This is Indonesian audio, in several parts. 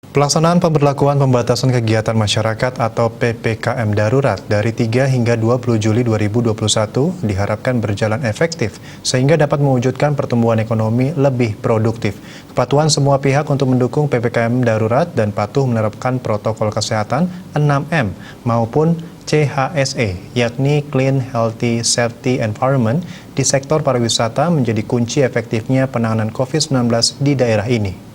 Pelaksanaan pemberlakuan pembatasan kegiatan masyarakat atau PPKM darurat dari 3 hingga 20 Juli 2021 diharapkan berjalan efektif sehingga dapat mewujudkan pertumbuhan ekonomi lebih produktif. Kepatuhan semua pihak untuk mendukung PPKM darurat dan patuh menerapkan protokol kesehatan 6M maupun CHSE, yakni Clean, Healthy, Safety, Environment di sektor pariwisata menjadi kunci efektifnya penanganan COVID-19 di daerah ini.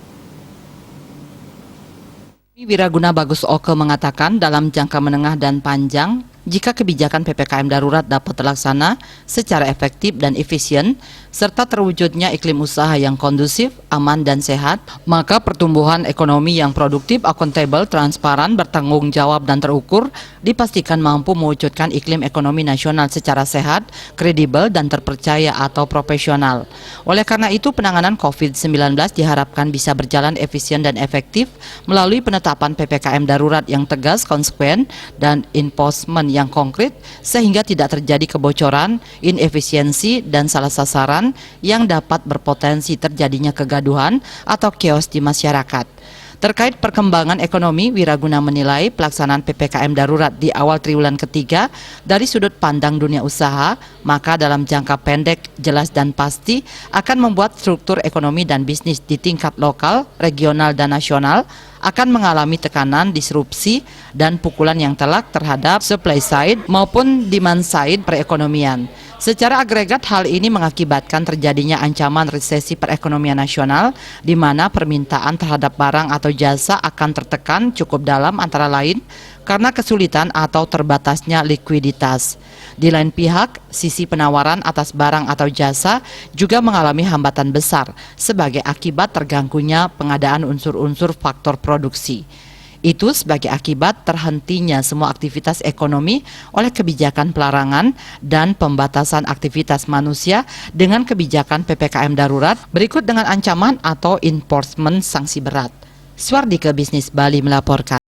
Wiraguna Bagus Oke mengatakan dalam jangka menengah dan panjang, jika kebijakan PPKM darurat dapat terlaksana secara efektif dan efisien, serta terwujudnya iklim usaha yang kondusif, aman dan sehat, maka pertumbuhan ekonomi yang produktif, akuntabel, transparan, bertanggung jawab dan terukur dipastikan mampu mewujudkan iklim ekonomi nasional secara sehat, kredibel dan terpercaya atau profesional. Oleh karena itu, penanganan COVID-19 diharapkan bisa berjalan efisien dan efektif melalui penetapan PPKM darurat yang tegas, konsekuen, dan enforcement yang konkret sehingga tidak terjadi kebocoran, inefisiensi, dan salah sasaran yang dapat berpotensi terjadinya kegaduhan atau chaos di masyarakat. Terkait perkembangan ekonomi, Wiraguna menilai pelaksanaan PPKM darurat di awal triwulan ketiga dari sudut pandang dunia usaha, maka dalam jangka pendek, jelas dan pasti akan membuat struktur ekonomi dan bisnis di tingkat lokal, regional, dan nasional akan mengalami tekanan, disrupsi, dan pukulan yang telak terhadap supply side maupun demand side perekonomian. Secara agregat, hal ini mengakibatkan terjadinya ancaman resesi perekonomian nasional, di mana permintaan terhadap barang atau jasa akan tertekan cukup dalam antara lain karena kesulitan atau terbatasnya likuiditas. Di lain pihak, sisi penawaran atas barang atau jasa juga mengalami hambatan besar sebagai akibat terganggunya pengadaan unsur-unsur faktor produksi. Itu sebagai akibat terhentinya semua aktivitas ekonomi oleh kebijakan pelarangan dan pembatasan aktivitas manusia dengan kebijakan PPKM darurat berikut dengan ancaman atau enforcement sanksi berat. Swardike Bisnis Bali melaporkan.